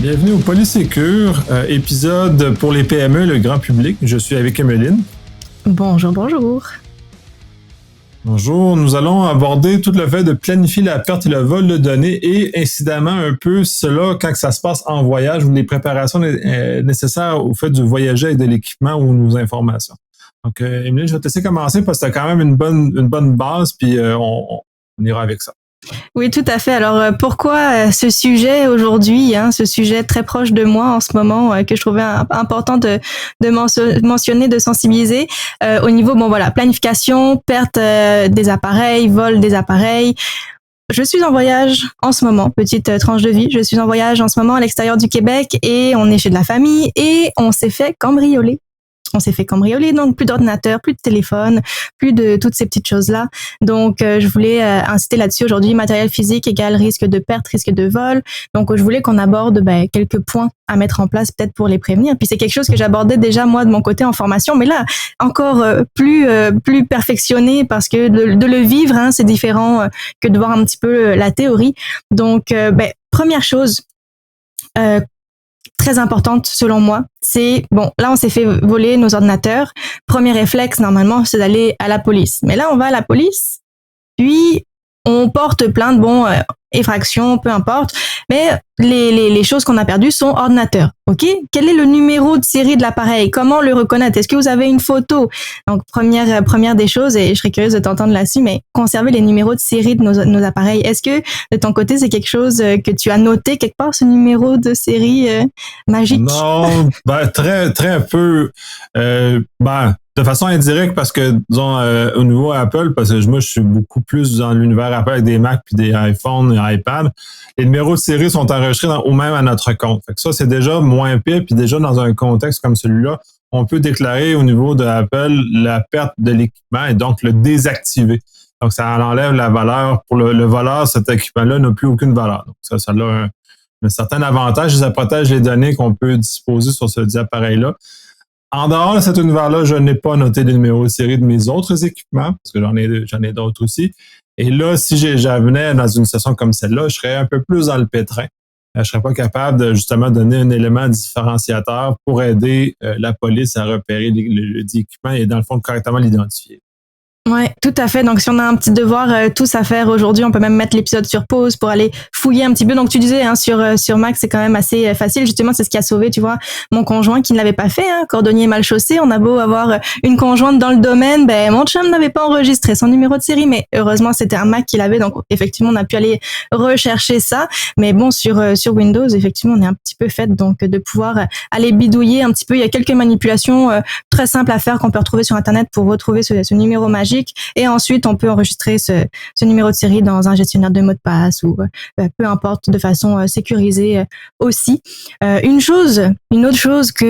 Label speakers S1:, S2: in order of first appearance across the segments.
S1: Bienvenue au Polysécure, épisode pour les PME, le grand public. Je suis avec Emeline.
S2: Bonjour, bonjour.
S1: Bonjour, nous allons aborder tout le fait de planifier la perte et le vol de données et incidemment un peu cela quand ça se passe en voyage ou les préparations nécessaires au fait du voyager et de l'équipement ou nos informations. Donc, Emeline, je vais te laisser commencer parce que tu as quand même une bonne base, puis on ira avec ça.
S2: Oui, tout à fait. Alors, pourquoi ce sujet aujourd'hui, ce sujet très proche de moi en ce moment, que je trouvais important de mentionner, de sensibiliser, au niveau, planification, perte des appareils, vol des appareils. Je suis en voyage en ce moment, petite tranche de vie. Je suis en voyage en ce moment à l'extérieur du Québec et on est chez de la famille et on s'est fait cambrioler. Donc plus d'ordinateur, plus de téléphone, plus de toutes ces petites choses-là. Donc, je voulais inciter là-dessus aujourd'hui. Matériel physique égale risque de perte, risque de vol. Donc, je voulais qu'on aborde quelques points à mettre en place peut-être pour les prévenir. Puis c'est quelque chose que j'abordais déjà moi de mon côté en formation, mais là encore plus perfectionné parce que de le vivre, c'est différent que de voir un petit peu la théorie. Donc, première chose. Très importante selon moi, c'est là on s'est fait voler nos ordinateurs. Premier réflexe normalement c'est d'aller à la police. Mais là on va à la police, puis on porte plainte, effraction, peu importe. Mais les choses qu'on a perdues sont ordinateurs. Ok, quel est le numéro de série de l'appareil? Comment le reconnaître? Est-ce que vous avez une photo? Donc première des choses, et je serais curieuse de t'entendre là-dessus, mais conserver les numéros de série de nos appareils. Est-ce que de ton côté c'est quelque chose que tu as noté quelque part, ce numéro de série magique?
S1: Non, très très peu. De façon indirecte parce que, disons, au niveau Apple, parce que moi, je suis beaucoup plus dans l'univers Apple avec des Mac puis des iPhones et iPad, les numéros de série sont enregistrés au même à notre compte. Fait que ça, c'est déjà moins pire. Puis déjà, dans un contexte comme celui-là, on peut déclarer au niveau de Apple la perte de l'équipement et donc le désactiver. Donc, ça enlève la valeur. Pour le voleur, cet équipement-là n'a plus aucune valeur. Donc, ça a un certain avantage et ça protège les données qu'on peut disposer sur ce appareil-là. En dehors de cet univers-là, je n'ai pas noté les numéros de série de mes autres équipements, parce que j'en ai d'autres aussi. Et là, si j'venais dans une session comme celle-là, je serais un peu plus dans le pétrin. Je serais pas capable de justement donner un élément différenciateur pour aider la police à repérer le équipement et dans le fond correctement l'identifier.
S2: Ouais, tout à fait. Donc, si on a un petit devoir tous à faire aujourd'hui, on peut même mettre l'épisode sur pause pour aller fouiller un petit peu. Donc, tu disais, sur Mac, c'est quand même assez facile. Justement, c'est ce qui a sauvé, tu vois, mon conjoint qui ne l'avait pas fait, cordonnier mal chaussé. On a beau avoir une conjointe dans le domaine, mon chum n'avait pas enregistré son numéro de série, mais heureusement, c'était un Mac qu'il avait. Donc, effectivement, on a pu aller rechercher ça. Mais bon, sur Windows, effectivement, on est un petit peu fait donc de pouvoir aller bidouiller un petit peu. Il y a quelques manipulations très simples à faire qu'on peut retrouver sur Internet pour retrouver ce numéro magique. Et ensuite, on peut enregistrer ce numéro de série dans un gestionnaire de mots de passe ou peu importe, de façon sécurisée aussi. Une autre chose qui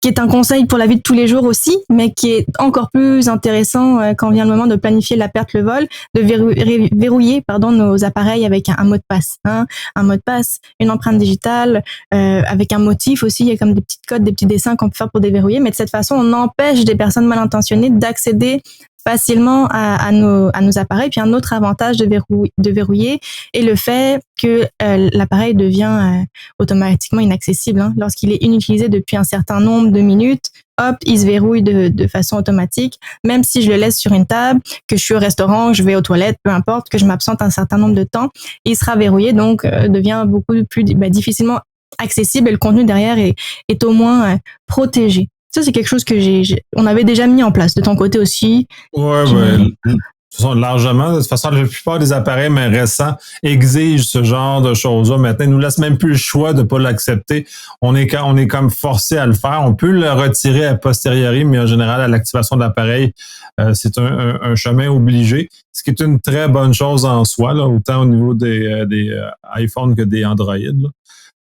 S2: est un conseil pour la vie de tous les jours aussi, mais qui est encore plus intéressant quand vient le moment de planifier la perte, le vol, de verrouiller nos appareils avec un mot de passe. Un mot de passe, une empreinte digitale, avec un motif aussi. Il y a comme des petites codes, des petits dessins qu'on peut faire pour déverrouiller, mais de cette façon, on empêche des personnes mal intentionnées d'accéder facilement à nos appareils. Puis un autre avantage de verrouiller est le fait que l'appareil devient automatiquement inaccessible. Lorsqu'il est inutilisé depuis un certain nombre de minutes, hop, il se verrouille de façon automatique. Même si je le laisse sur une table, que je suis au restaurant, que je vais aux toilettes, peu importe, que je m'absente un certain nombre de temps, il sera verrouillé, donc devient beaucoup plus difficilement accessible et le contenu derrière est au moins protégé. Ça, c'est quelque chose que on avait déjà mis en place. De ton côté aussi?
S1: Ouais. De toute façon, largement. De toute façon, la plupart des appareils récents exigent ce genre de choses-là. Maintenant, ils nous laissent même plus le choix de pas l'accepter. On est comme forcé à le faire. On peut le retirer a posteriori, mais en général, à l'activation de l'appareil, c'est un chemin obligé. Ce qui est une très bonne chose en soi, là, autant au niveau des iPhones que des Android, là.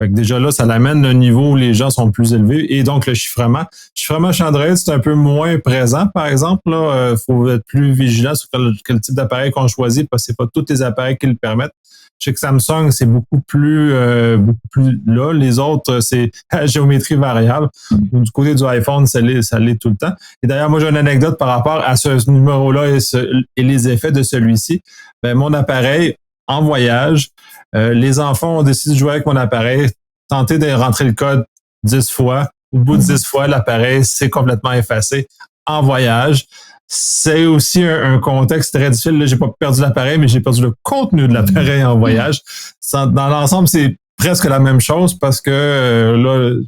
S1: Fait que déjà là, ça l'amène à un niveau où les gens sont plus élevés. Et donc, le chiffrement. Le chiffrement chez Android, c'est un peu moins présent, par exemple. Là, faut être plus vigilant sur quel type d'appareil qu'on choisit, parce que c'est pas tous les appareils qui le permettent. Je sais que Samsung, c'est beaucoup plus là. Les autres, c'est à géométrie variable. Du côté du iPhone, ça l'est tout le temps. Et d'ailleurs, moi, j'ai une anecdote par rapport à ce numéro-là et les effets de celui-ci. Mon appareil, en voyage, les enfants ont décidé de jouer avec mon appareil tenter de rentrer le code 10 fois. Au bout de 10 fois, l'appareil s'est complètement effacé en voyage. C'est aussi un contexte très difficile. Là, j'ai pas perdu l'appareil, mais j'ai perdu le contenu de l'appareil en voyage. Dans l'ensemble, c'est presque la même chose parce que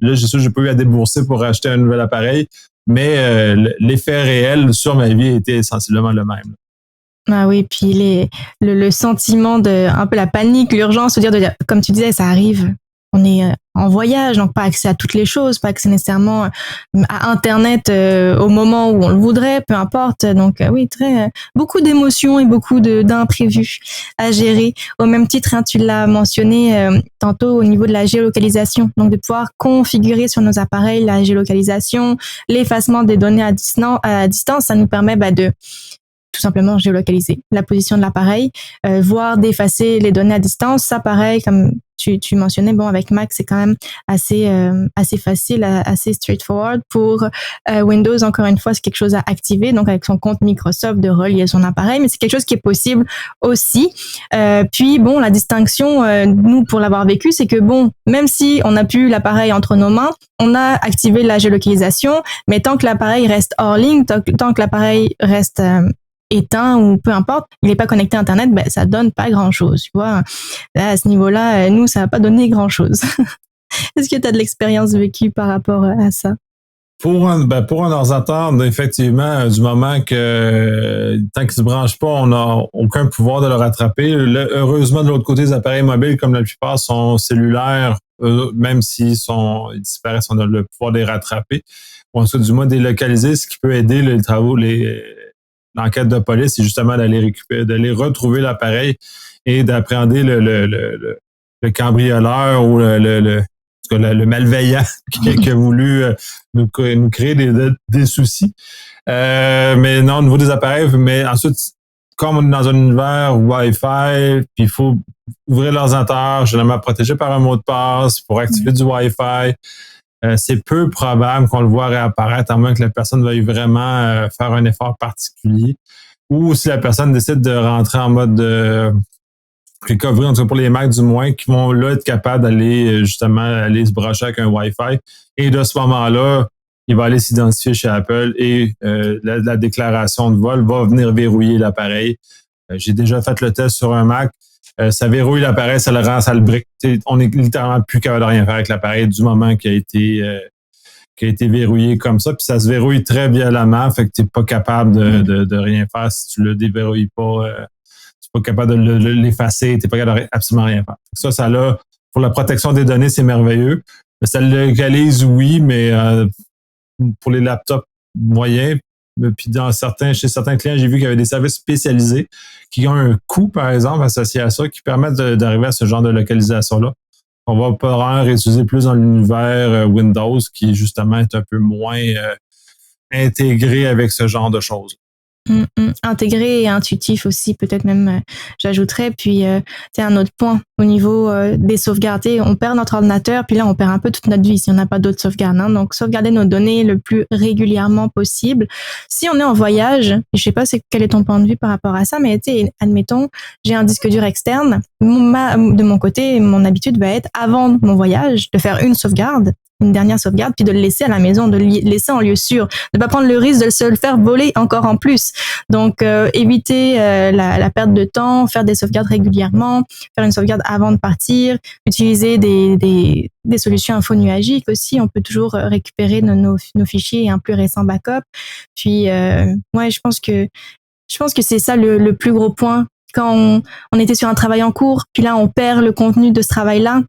S1: là, j'ai pas eu à débourser pour acheter un nouvel appareil, mais l'effet réel sur ma vie était sensiblement le même.
S2: Ah oui, puis le sentiment de un peu la panique, l'urgence, de dire, comme tu disais, ça arrive. On est en voyage, donc pas accès à toutes les choses, pas accès nécessairement à Internet au moment où on le voudrait, peu importe. Donc oui, beaucoup d'émotions et beaucoup d'imprévus à gérer. Au même titre, hein, tu l'as mentionné tantôt au niveau de la géolocalisation, donc de pouvoir configurer sur nos appareils la géolocalisation, l'effacement des données à distance, ça nous permet de tout simplement géolocaliser la position de l'appareil, voire d'effacer les données à distance. Ça, pareil, comme tu mentionnais, bon, avec Mac, c'est quand même assez facile, assez straightforward. Pour Windows, encore une fois, c'est quelque chose à activer, donc avec son compte Microsoft, de relier son appareil, mais c'est quelque chose qui est possible aussi. Puis, bon, la distinction, nous, pour l'avoir vécu, c'est que, bon, même si on n'a plus l'appareil entre nos mains, on a activé la géolocalisation, mais tant que l'appareil reste hors ligne, tant que l'appareil reste éteint ou peu importe, il n'est pas connecté à Internet, ça donne pas grand-chose, tu vois. Là, à ce niveau-là, nous, ça va pas donner grand-chose. Est-ce que tu as de l'expérience vécue par rapport à ça?
S1: Pour un ordinateur, effectivement, du moment que tant qu'il se branche pas, on n'a aucun pouvoir de le rattraper. Heureusement, de l'autre côté, les appareils mobiles, comme la plupart, sont cellulaires, même s'ils disparaissent, on a le pouvoir de les rattraper. Ou en tout cas, du moins, délocaliser, ce qui peut aider les travaux, l'enquête de police, c'est justement d'aller retrouver l'appareil et d'appréhender le cambrioleur ou le malveillant qui a voulu nous créer des soucis. Mais non, au niveau des appareils, mais ensuite, comme on est dans un univers Wi-Fi, puis il faut ouvrir l'ordinateur, généralement protégé par un mot de passe pour activer du Wi-Fi. C'est peu probable qu'on le voit réapparaître, à moins que la personne veuille vraiment faire un effort particulier. Ou si la personne décide de rentrer en mode recovery, en tout cas pour les Macs du moins, qui vont là être capables d'aller justement aller se brancher avec un Wi-Fi. Et de ce moment-là, il va aller s'identifier chez Apple et la déclaration de vol va venir verrouiller l'appareil. J'ai déjà fait le test sur un Mac. Ça verrouille l'appareil, ça le rend, ça le brique. On est littéralement plus capable de rien faire avec l'appareil du moment qui a été verrouillé comme ça. Puis ça se verrouille très violemment, fait que tu n'es pas capable de rien faire si tu le déverrouilles pas. Tu n'es pas capable de l'effacer, tu n'es pas capable de absolument rien faire. Ça là, pour la protection des données, c'est merveilleux. Ça le localise, oui, mais pour les laptops moyens, puis chez certains clients, j'ai vu qu'il y avait des services spécialisés qui ont un coût, par exemple, associé à ça, qui permettent d'arriver à ce genre de localisation-là. On va pouvoir réutiliser plus dans l'univers Windows, qui justement est un peu moins intégré avec ce genre de choses.
S2: Intégré et intuitif aussi, peut-être même, j'ajouterais. Puis, c'est un autre point au niveau des sauvegardes. On perd notre ordinateur, puis là, on perd un peu toute notre vie si on n'a pas d'autres sauvegardes. Hein. Donc, sauvegarder nos données le plus régulièrement possible. Si on est en voyage, je sais pas quel est ton point de vue par rapport à ça, mais admettons, j'ai un disque dur externe. De mon côté, mon habitude va être, avant mon voyage, de faire une dernière sauvegarde, puis de le laisser à la maison, de le laisser en lieu sûr, de pas prendre le risque de se le faire voler encore en plus. Donc, éviter la perte de temps, faire des sauvegardes régulièrement, faire une sauvegarde avant de partir, utiliser des solutions infonuagiques aussi. On peut toujours récupérer nos fichiers et un plus récent backup. Puis, je pense que c'est ça le plus gros point. Quand on était sur un travail en cours, puis là, on perd le contenu de ce travail-là,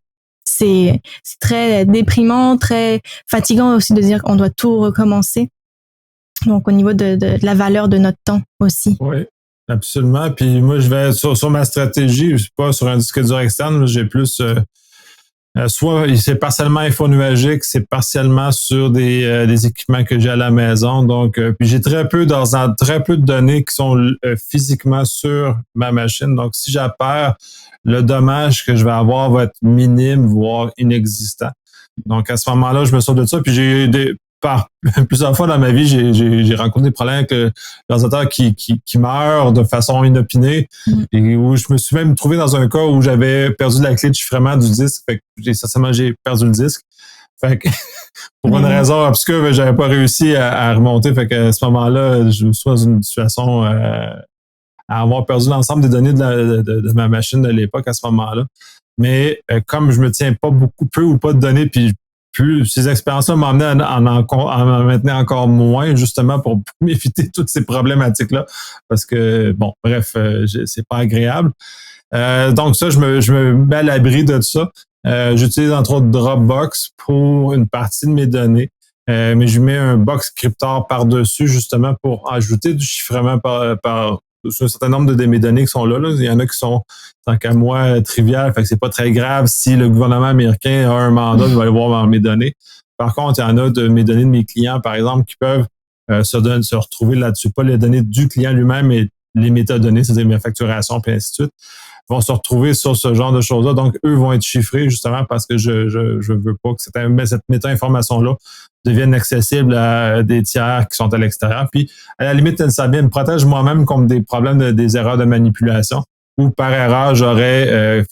S2: c'est très déprimant, très fatigant aussi de dire qu'on doit tout recommencer. Donc, au niveau de la valeur de notre temps aussi.
S1: Oui, absolument. Puis moi, je vais sur ma stratégie, je suis pas sur un disque dur externe, j'ai plus soit c'est partiellement infonuagique, c'est partiellement sur des équipements que j'ai à la maison. Donc, puis j'ai très peu de données qui sont physiquement sur ma machine. Donc, si j'en perds, le dommage que je vais avoir va être minime, voire inexistant. Donc, à ce moment-là, je me sors de ça. Puis par plusieurs fois dans ma vie, j'ai rencontré des problèmes avec l'ordinateur qui meurt de façon inopinée et où je me suis même trouvé dans un cas où j'avais perdu la clé de chiffrement du disque. Fait que j'ai perdu le disque. Fait que pour une raison obscure, j'avais pas réussi à remonter. Fait que à ce moment-là, je suis dans une situation à avoir perdu l'ensemble des données de ma machine de l'époque à ce moment-là. Mais comme je me tiens pas peu ou pas de données, puis plus ces expériences-là m'emmenaient à m'en maintenir encore moins, justement, pour m'éviter toutes ces problématiques-là. Parce que, bon, bref, c'est pas agréable. Donc ça, je me mets à l'abri de ça. J'utilise entre autres Dropbox pour une partie de mes données. Mais je mets un box scriptor par-dessus, justement, pour ajouter du chiffrement par un certain nombre de mes données qui sont là. Il y en a qui sont, tant qu'à moi, triviales. Fait que c'est pas très grave si le gouvernement américain a un mandat, il va aller voir dans mes données. Par contre, il y en a de mes données de mes clients, par exemple, qui peuvent se retrouver là-dessus. Pas les données du client lui-même, mais les métadonnées, c'est-à-dire mes facturations, puis ainsi de suite, vont se retrouver sur ce genre de choses-là. Donc, eux vont être chiffrés, justement, parce que je veux pas que cette méta-information-là devienne accessible à des tiers qui sont à l'extérieur. Puis, à la limite, ça me protège moi-même contre des problèmes des erreurs de manipulation où, par erreur, j'aurais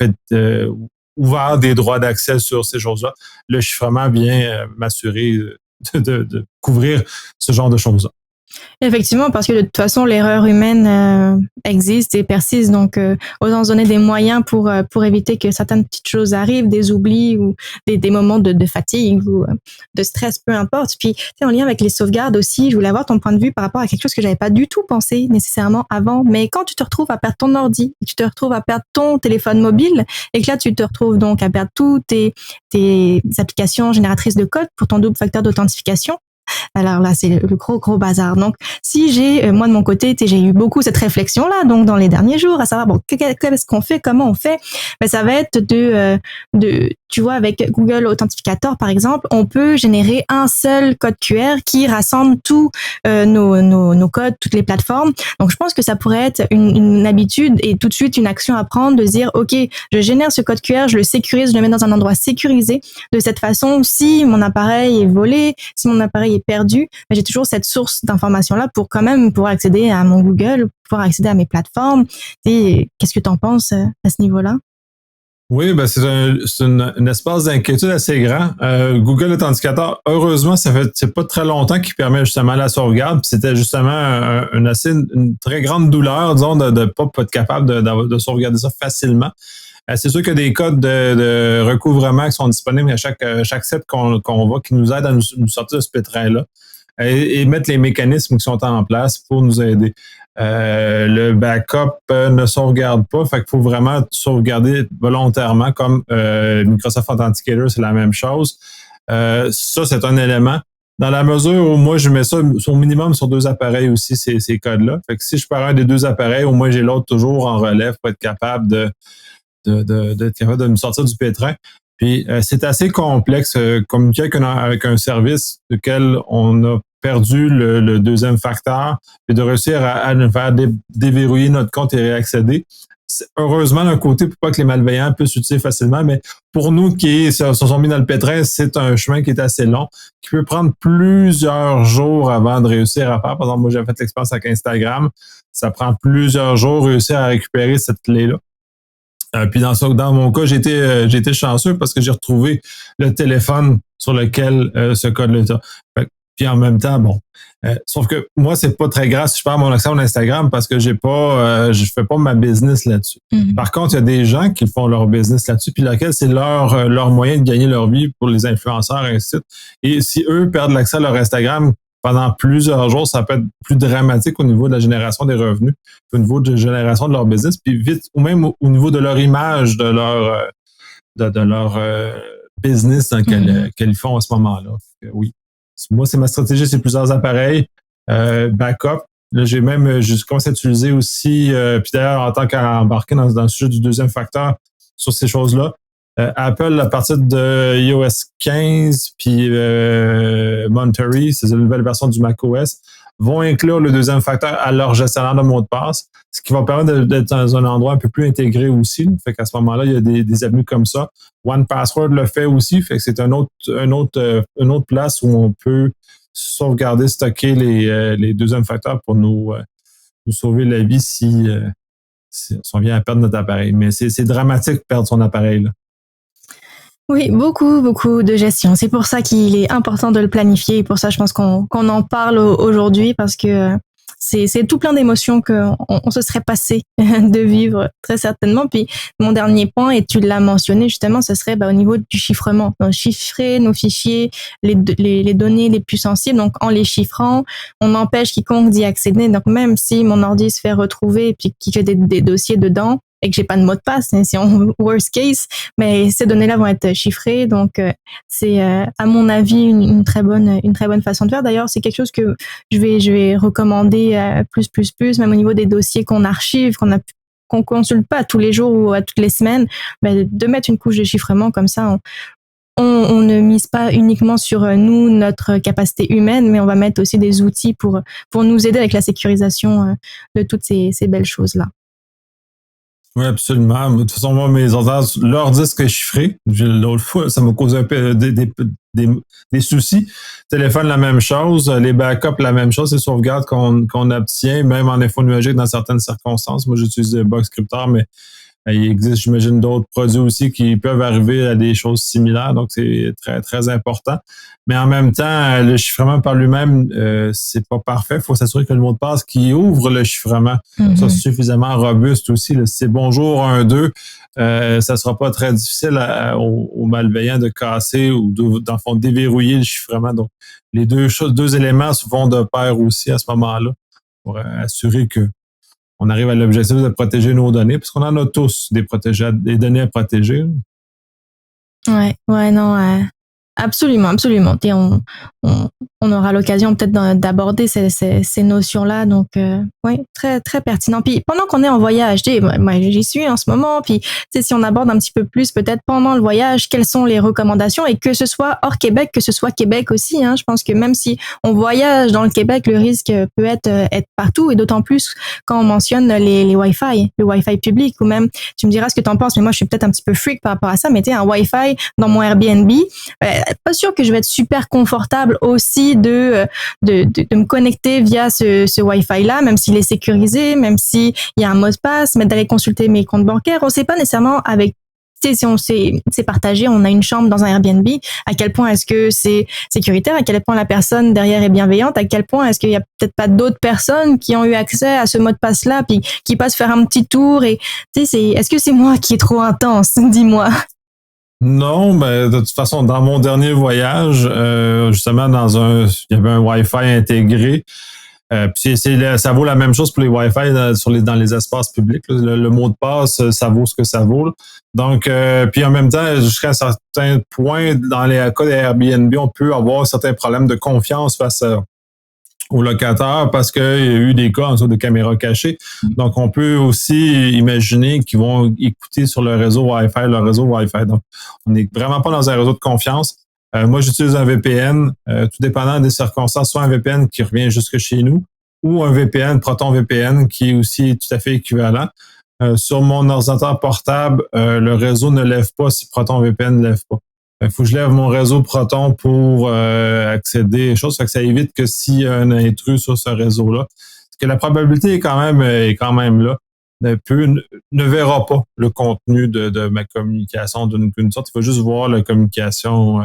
S1: ouvert des droits d'accès sur ces choses-là. Le chiffrement vient m'assurer de couvrir ce genre de choses-là.
S2: Effectivement, parce que de toute façon, l'erreur humaine existe et persiste. Donc, autant se donner des moyens pour éviter que certaines petites choses arrivent, des oublis ou des moments de fatigue ou de stress, peu importe. Puis, en lien avec les sauvegardes aussi, je voulais avoir ton point de vue par rapport à quelque chose que j'avais pas du tout pensé nécessairement avant. Mais quand tu te retrouves à perdre ton ordi, tu te retrouves à perdre ton téléphone mobile et que là, tu te retrouves donc à perdre toutes tes applications génératrices de code pour ton double facteur d'authentification. Alors là, c'est le gros bazar. Donc, si moi de mon côté, j'ai eu beaucoup cette réflexion-là, donc dans les derniers jours, à savoir, bon, qu'est-ce qu'on fait, comment on fait, ben, ça va être tu vois, avec Google Authenticator, par exemple, on peut générer un seul code QR qui rassemble tous nos codes, toutes les plateformes. Donc, je pense que ça pourrait être une habitude et tout de suite une action à prendre de se dire, OK, je génère ce code QR, je le sécurise, je le mets dans un endroit sécurisé. De cette façon, si mon appareil est volé, si mon appareil est perdu, j'ai toujours cette source d'information-là pour quand même pouvoir accéder à mon Google, pouvoir accéder à mes plateformes. Et qu'est-ce que tu en penses à ce niveau-là?
S1: Oui, ben c'est un espace d'inquiétude assez grand. Google Authenticator, heureusement, c'est pas très longtemps qu'il permet justement la sauvegarde. Puis c'était justement une très grande douleur, disons, de pas être capable de sauvegarder ça facilement. C'est sûr qu'il y a des codes de recouvrement qui sont disponibles à chaque set qu'on va, qui nous aident à nous sortir de ce pétrin-là et mettre les mécanismes qui sont en place pour nous aider. Le backup ne sauvegarde pas, fait qu'il faut vraiment sauvegarder volontairement, comme Microsoft Authenticator, c'est la même chose. Ça, c'est un élément. Dans la mesure où moi, je mets ça au minimum sur 2 appareils aussi, ces codes-là. Fait que si je perds un des 2 appareils, au moins j'ai l'autre toujours en relève pour être capable d'être capable de me sortir du pétrin. Puis c'est assez complexe communiquer avec un service duquel on a perdu le deuxième facteur et de réussir à nous faire déverrouiller notre compte et réaccéder. Heureusement, d'un côté, pour pas que les malveillants puissent l'utiliser facilement, mais pour nous qui se sont mis dans le pétrin, c'est un chemin qui est assez long, qui peut prendre plusieurs jours avant de réussir à faire. Par exemple, moi, j'ai fait l'expérience avec Instagram. Ça prend plusieurs jours réussir à récupérer cette clé-là. Puis dans mon cas, j'ai été chanceux parce que j'ai retrouvé le téléphone sur lequel ce code-là est. Puis en même temps, bon, sauf que moi, c'est pas très grave si je perds mon accès à mon Instagram parce que je fais pas ma business là-dessus. Mm-hmm. Par contre, il y a des gens qui font leur business là-dessus, puis laquelle c'est leur moyen de gagner leur vie pour les influenceurs et ainsi de suite. Et si eux perdent l'accès à leur Instagram pendant plusieurs jours, ça peut être plus dramatique au niveau de la génération des revenus, au niveau de la génération de leur business, puis vite, ou même au niveau de leur image, de leur business dans lequel ils font à ce moment-là. Oui. Moi, c'est ma stratégie, c'est plusieurs appareils, backup. Là, j'ai commencé à utiliser aussi, puis d'ailleurs, en tant qu'embarqué dans le sujet du deuxième facteur sur ces choses-là, Apple, à partir de iOS 15, puis Monterey, c'est la nouvelle version du macOS, vont inclure le deuxième facteur à leur gestionnaire de mots de passe, ce qui va permettre d'être dans un endroit un peu plus intégré aussi. Fait qu'à ce moment-là, il y a des avenues comme ça. OnePassword le fait aussi, fait que c'est une autre place où on peut sauvegarder, stocker les deuxièmes facteurs pour nous sauver la vie si on vient à perdre notre appareil. Mais c'est dramatique de perdre son appareil, là.
S2: Oui, beaucoup de gestion. C'est pour ça qu'il est important de le planifier et pour ça, je pense qu'on en parle aujourd'hui parce que c'est tout plein d'émotions qu'on se serait passé de vivre très certainement. Puis mon dernier point, et tu l'as mentionné justement, ce serait au niveau du chiffrement. Donc, chiffrer nos fichiers, les données les plus sensibles. Donc en les chiffrant, on empêche quiconque d'y accéder. Donc même si mon ordi se fait retrouver et puis qu'il y a des dossiers dedans, et que j'ai pas de mot de passe, si on worst case, mais ces données-là vont être chiffrées, donc c'est à mon avis une très bonne façon de faire. D'ailleurs, c'est quelque chose que je vais recommander plus, même au niveau des dossiers qu'on archive, qu'on consulte pas tous les jours ou à toutes les semaines, de mettre une couche de chiffrement comme ça. On ne mise pas uniquement sur nous, notre capacité humaine, mais on va mettre aussi des outils pour nous aider avec la sécurisation de toutes ces belles choses-là.
S1: Oui, absolument. De toute façon, moi, mes ordinateurs, leur disque est chiffré. L'autre fois, ça m'a causé un peu des soucis. Téléphone, la même chose. Les backups, la même chose. Les sauvegardes qu'on obtient, même en info nuagique dans certaines circonstances. Moi, j'utilise Boxcryptor, mais il existe, j'imagine, d'autres produits aussi qui peuvent arriver à des choses similaires. Donc, c'est très, très important. Mais en même temps, le chiffrement par lui-même, c'est pas parfait. Il faut s'assurer que le mot de passe qui ouvre le chiffrement soit suffisamment robuste aussi. Là. Si c'est bonjour 1, 2, ça sera pas très difficile aux malveillants de casser ou dans le fond, déverrouiller le chiffrement. Donc, les deux éléments vont de pair aussi à ce moment-là pour assurer que on arrive à l'objectif de protéger nos données, parce qu'on en a tous des données à protéger.
S2: Ouais, non, absolument. Et on aura l'occasion peut-être d'aborder ces notions-là. Donc, oui, très, très pertinent. Puis, pendant qu'on est en voyage, moi, j'y suis en ce moment. Puis, si on aborde un petit peu plus, peut-être pendant le voyage, quelles sont les recommandations et que ce soit hors Québec, que ce soit Québec aussi. Je pense que même si on voyage dans le Québec, le risque peut être partout et d'autant plus quand on mentionne les Wi-Fi, le Wi-Fi public ou même, tu me diras ce que t'en penses, mais moi, je suis peut-être un petit peu freak par rapport à ça, mais tu sais, un Wi-Fi dans mon Airbnb, pas sûr que je vais être super confortable aussi de me connecter via ce Wi-Fi là, même s'il est sécurisé, même s'il y a un mot de passe, mais d'aller consulter mes comptes bancaires. On sait pas nécessairement avec, si on c'est partagé, on a une chambre dans un Airbnb, à quel point est-ce que c'est sécuritaire, à quel point la personne derrière est bienveillante, à quel point est-ce qu'il y a peut-être pas d'autres personnes qui ont eu accès à ce mot de passe-là, puis qui passent faire un petit tour et, est-ce que c'est moi qui est trop intense? Dis-moi.
S1: Non, de toute façon, dans mon dernier voyage, justement, il y avait un Wi-Fi intégré. Puis ça vaut la même chose pour les Wi-Fi dans les espaces publics. Le mot de passe, ça vaut ce que ça vaut. Là. Donc, puis en même temps, jusqu'à un certain point, dans les cas des Airbnb, on peut avoir certains problèmes de confiance face aux locataires parce qu'il y a eu des cas en sorte de caméras cachées. Donc, on peut aussi imaginer qu'ils vont écouter sur le réseau Wi-Fi. Donc, on n'est vraiment pas dans un réseau de confiance. Moi, j'utilise un VPN, tout dépendant des circonstances, soit un VPN qui revient jusque chez nous ou un VPN, Proton VPN, qui est aussi tout à fait équivalent. Sur mon ordinateur portable, le réseau ne lève pas si Proton VPN ne lève pas. Il faut que je lève mon réseau Proton pour accéder aux choses. Ça fait que ça évite que s'il y a un intrus sur ce réseau-là, parce que la probabilité est quand même là, ne verra pas le contenu de ma communication d'une sorte. Il faut juste voir la communication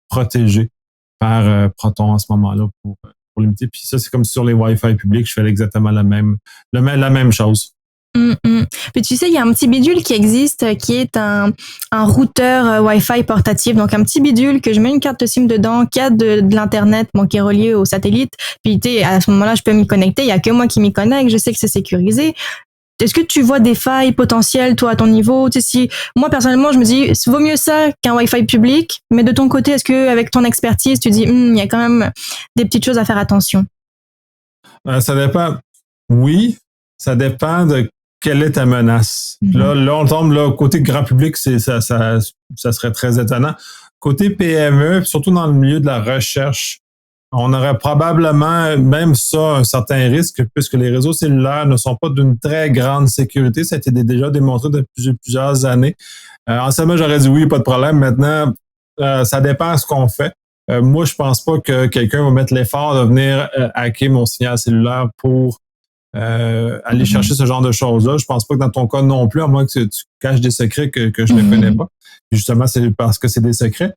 S1: protégée par Proton à ce moment-là pour limiter. Puis ça, c'est comme sur les Wi-Fi publics, je fais exactement la même chose.
S2: Puis tu sais, il y a un petit bidule qui existe, qui est un routeur Wi-Fi portatif. Donc un petit bidule que je mets une carte SIM dedans, qui a de l'internet, qui est relié au satellite. Puis tu sais, à ce moment-là, je peux m'y connecter. Il y a que moi qui m'y connecte. Je sais que c'est sécurisé. Est-ce que tu vois des failles potentielles, toi, à ton niveau? Tu sais, moi, personnellement, je me dis, vaut mieux ça qu'un Wi-Fi public. Mais de ton côté, est-ce que, avec ton expertise, tu dis, il y a quand même des petites choses à faire attention?
S1: Ça dépend. Oui, ça dépend de quelle est ta menace. Là, on tombe côté grand public, ça serait très étonnant. Côté PME, surtout dans le milieu de la recherche, on aurait probablement même ça un certain risque puisque les réseaux cellulaires ne sont pas d'une très grande sécurité. Ça a été déjà démontré depuis plusieurs années. En ce moment, j'aurais dit oui, pas de problème. Maintenant, ça dépend de ce qu'on fait. moi, je pense pas que quelqu'un va mettre l'effort de venir hacker mon signal cellulaire pour aller chercher ce genre de choses-là. Je pense pas que dans ton cas non plus, à moins que tu caches des secrets que je ne connais pas. Puis justement, c'est parce que c'est des secrets.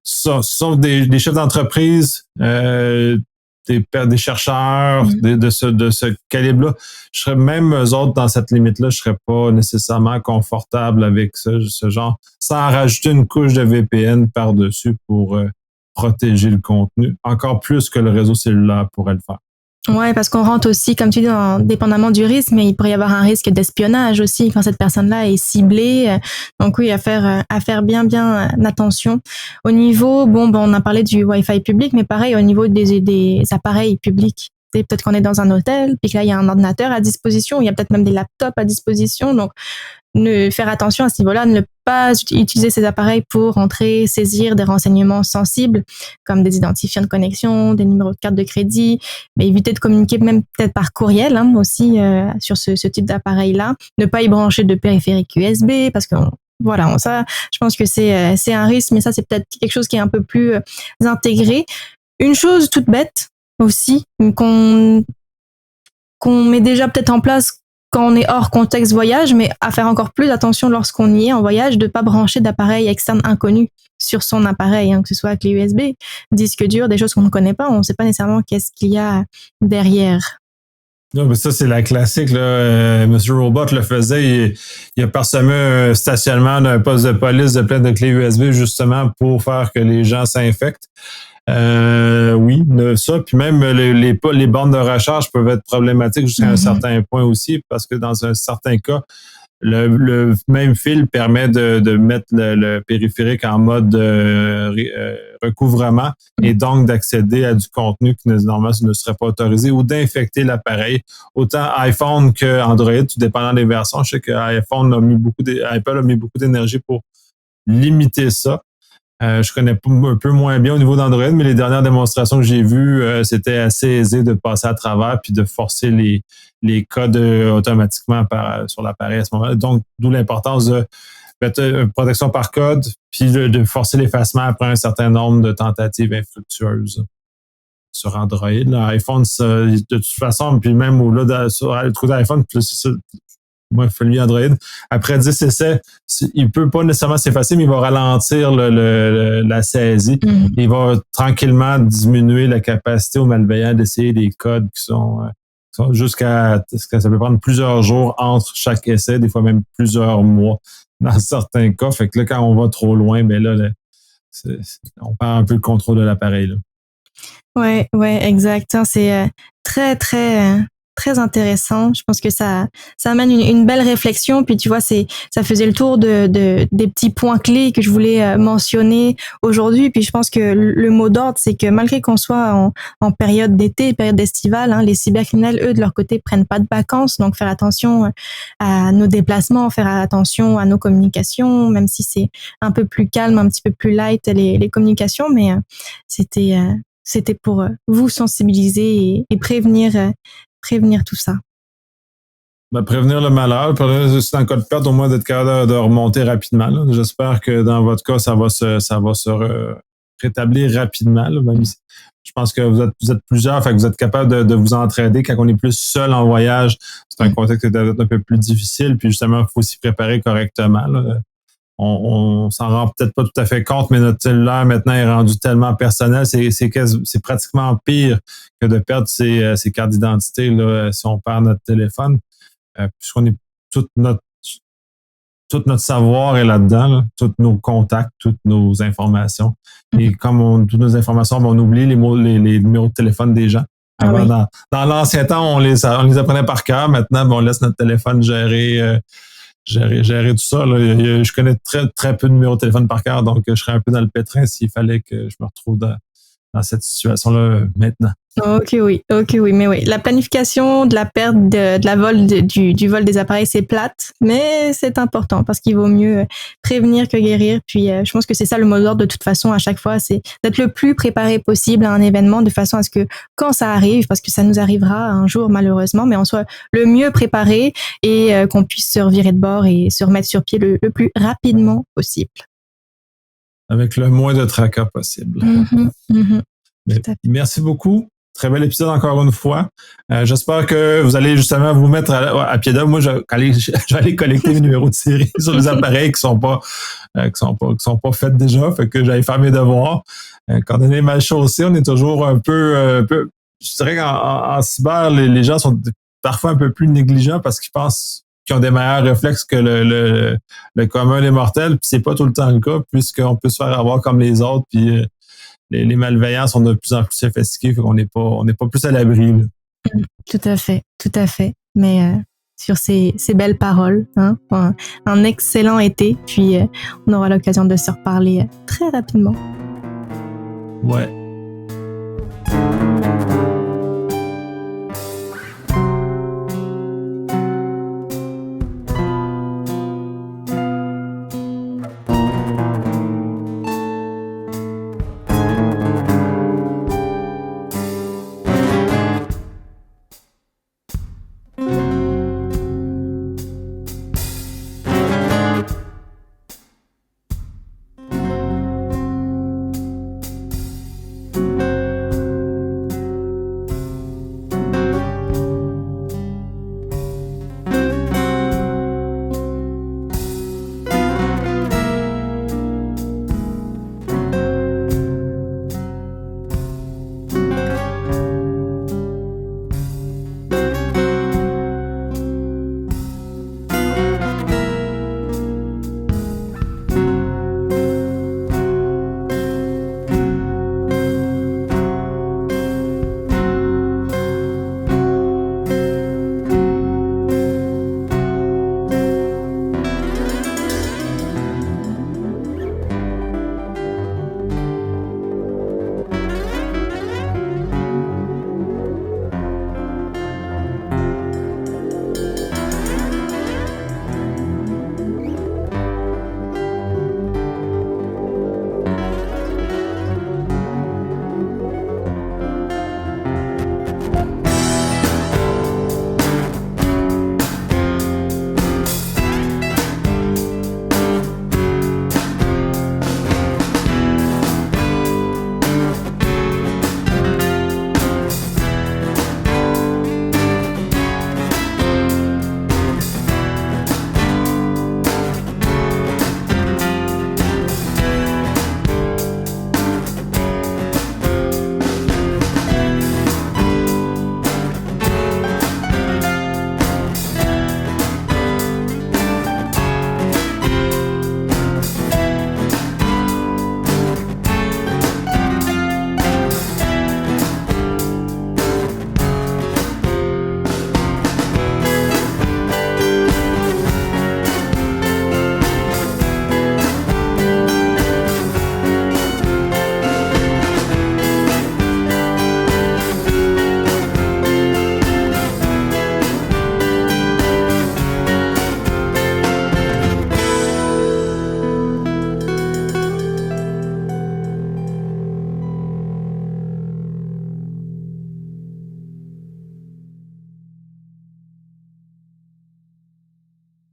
S1: Sauf des chefs d'entreprise, des chercheurs de ce calibre-là, je serais même eux autres dans cette limite-là, je serais pas nécessairement confortable avec ce genre, sans rajouter une couche de VPN par-dessus pour protéger le contenu, encore plus que le réseau cellulaire pourrait le faire.
S2: Ouais, parce qu'on rentre aussi, comme tu dis, dépendamment du risque, mais il pourrait y avoir un risque d'espionnage aussi quand cette personne-là est ciblée. Donc oui, à faire bien attention. Au niveau, on a parlé du Wi-Fi public, mais pareil, au niveau des appareils publics. Peut-être qu'on est dans un hôtel, puis que là, il y a un ordinateur à disposition, il y a peut-être même des laptops à disposition. Donc, faire attention à ce niveau-là, ne pas utiliser ces appareils pour entrer, saisir des renseignements sensibles, comme des identifiants de connexion, des numéros de carte de crédit, mais éviter de communiquer même peut-être par courriel aussi sur ce type d'appareil-là. Ne pas y brancher de périphérique USB, parce que ça, je pense que c'est un risque, mais ça, c'est peut-être quelque chose qui est un peu plus intégré. Une chose toute bête aussi, qu'on met déjà peut-être en place quand on est hors contexte voyage, mais à faire encore plus attention lorsqu'on y est en voyage, de pas brancher d'appareil externe inconnu sur son appareil, que ce soit clé USB, disque dur, des choses qu'on ne connaît pas, on ne sait pas nécessairement qu'est-ce qu'il y a derrière.
S1: Non, mais ça, c'est la classique, là. Monsieur Robot le faisait. Il a parsemé un stationnement d'un poste de police de plein de clés USB justement pour faire que les gens s'infectent. Oui, ça. Puis même les bornes de recharge peuvent être problématiques jusqu'à un certain point aussi, parce que dans un certain cas, le même fil permet de mettre le périphérique en mode recouvrement et donc d'accéder à du contenu qui normalement ne serait pas autorisé ou d'infecter l'appareil. Autant iPhone que Android, tout dépendant des versions. Je sais que Apple a mis beaucoup d'énergie pour limiter ça. Je connais un peu moins bien au niveau d'Android, mais les dernières démonstrations que j'ai vues, c'était assez aisé de passer à travers puis de forcer les codes automatiquement sur l'appareil à ce moment-là. Donc, d'où l'importance de mettre une protection par code puis de forcer l'effacement après un certain nombre de tentatives infructueuses. Sur Android, l'iPhone, de toute façon, puis même sur le trou d'iPhone, moi, celui Android. Après 10 essais, il peut pas nécessairement s'effacer, mais il va ralentir la saisie. Il va tranquillement diminuer la capacité aux malveillants d'essayer des codes qui sont jusqu'à ce que ça peut prendre plusieurs jours entre chaque essai, des fois même plusieurs mois dans certains cas. Fait que là, quand on va trop loin, mais là on perd un peu le contrôle de l'appareil. Là.
S2: Ouais, exact. C'est très, très très intéressant. Je pense que ça amène une belle réflexion. Puis tu vois, ça faisait le tour des petits points clés que je voulais mentionner aujourd'hui. Puis je pense que le mot d'ordre, c'est que malgré qu'on soit en période d'été, période estivale, les cybercriminels, eux, de leur côté, prennent pas de vacances. Donc faire attention à nos déplacements, faire attention à nos communications, même si c'est un peu plus calme, un petit peu plus light les communications. Mais c'était pour vous sensibiliser et prévenir tout ça.
S1: Prévenir le malheur, c'est en cas de perte, au moins d'être capable de remonter rapidement. Là. J'espère que dans votre cas, ça va se rétablir rapidement. Là. Même si je pense que vous êtes plusieurs, fait que vous êtes capable de vous entraider. Quand on est plus seul en voyage, c'est un contexte qui est un peu plus difficile. Puis justement, il faut s'y préparer correctement. Là. On s'en rend peut-être pas tout à fait compte, mais notre cellulaire maintenant est rendu tellement personnel, c'est pratiquement pire que de perdre ses cartes d'identité là, si on perd notre téléphone, puisqu'on est tout notre savoir est là-dedans, là, tous nos contacts, toutes nos informations. Et comme toutes nos informations, on oublie les numéros de téléphone des gens. Avant, dans l'ancien temps, on les apprenait par cœur. Maintenant, on laisse notre téléphone gérer tout ça. Là. Je connais très, très peu de numéros de téléphone par cœur, donc je serais un peu dans le pétrin s'il fallait que je me retrouve dans cette situation-là maintenant.
S2: Ok, oui, mais oui. La planification de la perte du vol des appareils, c'est plate, mais c'est important parce qu'il vaut mieux prévenir que guérir. Puis, je pense que c'est ça le mot d'ordre de toute façon à chaque fois, c'est d'être le plus préparé possible à un événement de façon à ce que quand ça arrive, parce que ça nous arrivera un jour malheureusement, mais on soit le mieux préparé et qu'on puisse se revirer de bord et se remettre sur pied le plus rapidement possible.
S1: avec le moins de tracas possible. Merci beaucoup. Très bel épisode encore une fois. J'espère que vous allez justement vous mettre à pied d'œuvre. Moi, j'allais collecter mes numéros de série sur les appareils qui sont pas faits déjà. Fait que j'allais faire mes devoirs. Quand on est mal chaussé, on est toujours un peu je dirais qu'en cyber, les gens sont parfois un peu plus négligents parce qu'ils pensent qu'ils ont des meilleurs réflexes que le commun des mortels. Puis c'est pas tout le temps le cas, puisqu'on peut se faire avoir comme les autres. Puis les malveillants sont de plus en plus sophistiqués, fait qu'on n'est pas plus à l'abri. Là.
S2: Tout à fait. Mais sur ces belles paroles, hein, un excellent été. Puis on aura l'occasion de se reparler très rapidement.
S1: Ouais.